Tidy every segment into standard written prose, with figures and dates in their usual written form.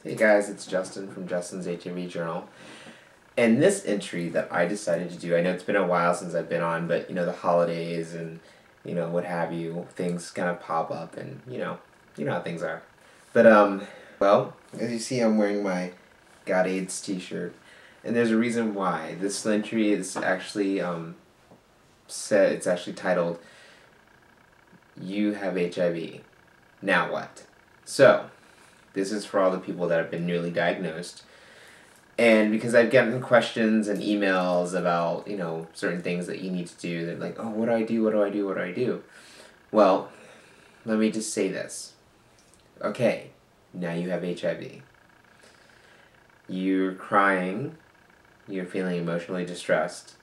Hey guys, it's Justin from Justin's HIV Journal. And this entry that I decided to do, I know it's been a while since I've been on, but the holidays and what have you, things kind of pop up and you know how things are. But well, as you see, I'm wearing my Got AIDS t-shirt, and there's a reason why. This entry is actually it's actually titled "You Have HIV. Now What?" So, this is for all the people that have been newly diagnosed. And because I've gotten questions and emails about, certain things that you need to do, they're like, oh, what do I do? What do I do? What do I do? Well, let me just say this. Okay, now you have HIV. You're crying. You're feeling emotionally distressed.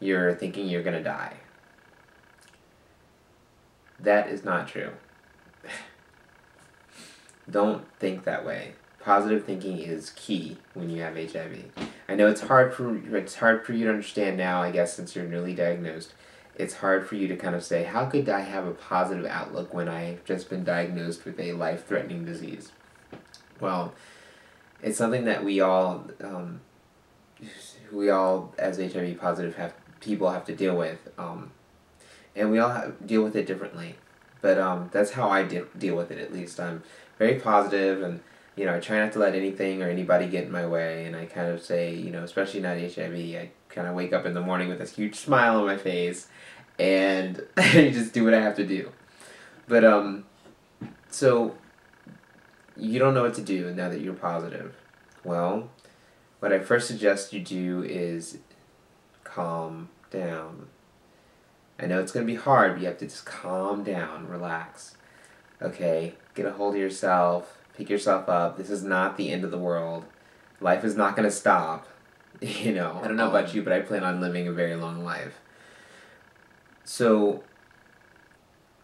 You're thinking you're going to die. That is not true. Don't think that way. Positive thinking is key when you have HIV. I know it's hard for you to understand now, I guess, since you're newly diagnosed. It's hard for you to kind of say, how could I have a positive outlook when I've just been diagnosed with a life-threatening disease? Well, it's something that we all as HIV positive people have to deal with, and we all deal with it differently. But that's how I deal with it, at least. I'm very positive, and I try not to let anything or anybody get in my way, and I kind of say, especially not HIV, I kind of wake up in the morning with this huge smile on my face, and I just do what I have to do. But, so, you don't know what to do now that you're positive. Well, what I first suggest you do is calm down. I know it's going to be hard, but you have to just calm down, relax. Okay, get a hold of yourself, pick yourself up. This is not the end of the world. Life is not going to stop. I don't know about you, but I plan on living a very long life. So,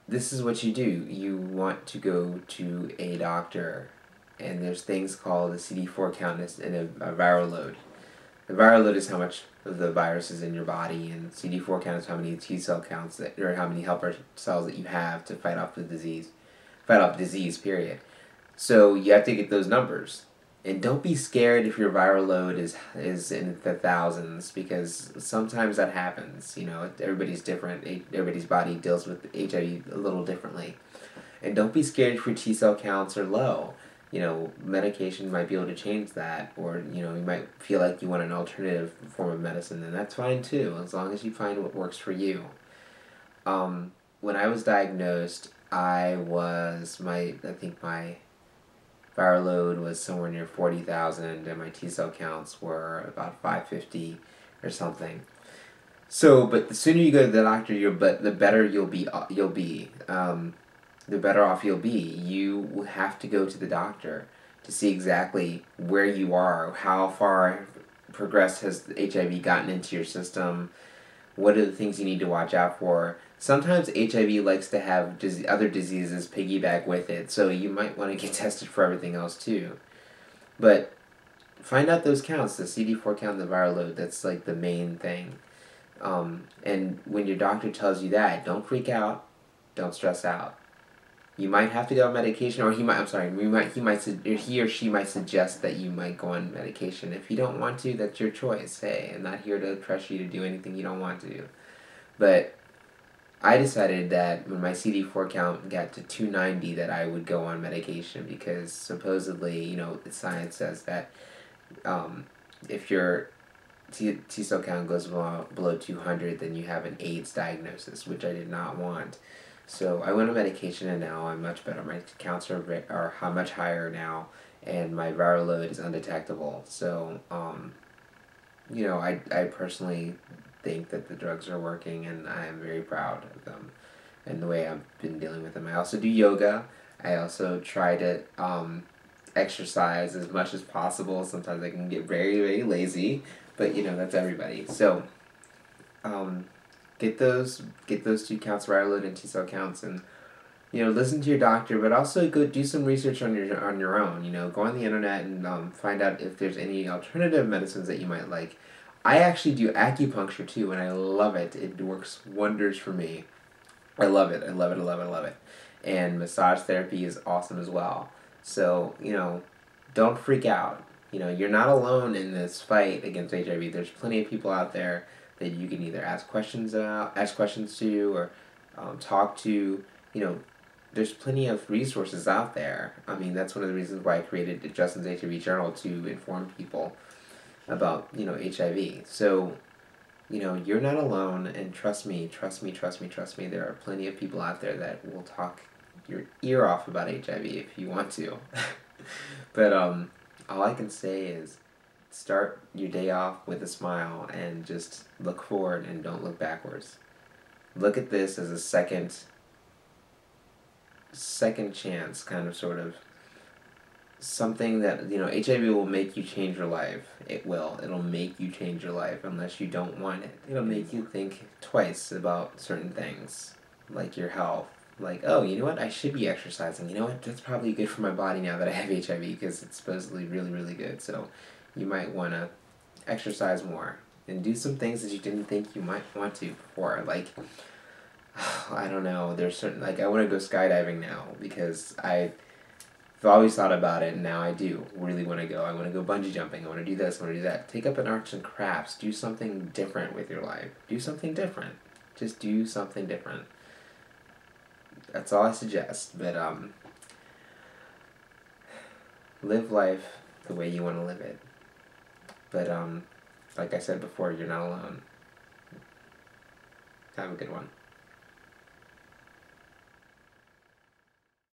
this is what you do. You want to go to a doctor, and there's things called a CD4 count and a viral load. The viral load is how much of the virus is in your body, and CD4 count is how many T cell counts or how many helper cells that you have to fight off disease, period. So you have to get those numbers. And don't be scared if your viral load is in the thousands, because sometimes that happens. Everybody's different. Everybody's body deals with HIV a little differently. And don't be scared if your T cell counts are low. Medication might be able to change that, or, you might feel like you want an alternative form of medicine, and that's fine too, as long as you find what works for you. When I was diagnosed, I think my viral load was somewhere near 40,000, and my T cell counts were about 550 or something. So, but the sooner you go to the doctor, the better you'll be. The better off you'll be. You have to go to the doctor to see exactly where you are, how far progressed has HIV gotten into your system, what are the things you need to watch out for. Sometimes HIV likes to have other diseases piggyback with it, so you might want to get tested for everything else too. But find out those counts, the CD4 count and the viral load, that's like the main thing. And when your doctor tells you that, don't freak out, don't stress out. You might have to go on medication, or he or she might suggest that you might go on medication. If you don't want to, that's your choice. Hey, I'm not here to pressure you to do anything you don't want to do. But I decided that when my CD4 count got to 290 that I would go on medication, because supposedly, the science says that if your T cell count goes below 200, then you have an AIDS diagnosis, which I did not want. So I went on medication, and now I'm much better. My counts are much higher now, and my viral load is undetectable. So, I personally think that the drugs are working, and I am very proud of them and the way I've been dealing with them. I also do yoga. I also try to exercise as much as possible. Sometimes I can get very, very lazy, but that's everybody. So, get those two counts, viral load and T cell counts, and listen to your doctor, but also go do some research on your own. Go on the internet and find out if there's any alternative medicines that you might like. I actually do acupuncture too, and I love it. It works wonders for me. I love it. I love it. I love it. I love it. And massage therapy is awesome as well. So don't freak out. You're not alone in this fight against HIV. There's plenty of people out there that you can either ask questions to, or talk to. You know, there's plenty of resources out there. I mean, that's one of the reasons why I created the Justin's HIV Journal, to inform people about HIV. So you're not alone, and trust me, trust me, trust me, trust me. There are plenty of people out there that will talk your ear off about HIV if you want to. But all I can say is start your day off with a smile and just look forward and don't look backwards. Look at this as a second chance, kind of, sort of, something that HIV will make you change your life. It'll make you change your life unless you don't want it. It'll make you think twice about certain things, like your health. Like, oh, you know what, I should be exercising. You know what, that's probably good for my body now that I have HIV, because it's supposedly really, really good. So you might want to exercise more and do some things that you didn't think you might want to before. Like, I don't know, there's certain, like, I want to go skydiving now because I've always thought about it, and now I do really want to go. I want to go bungee jumping. I want to do this. I want to do that. Take up an arts and crafts. Do something different with your life. Do something different. Just do something different. That's all I suggest. But live life the way you want to live it. But like I said before, you're not alone. Have a good one.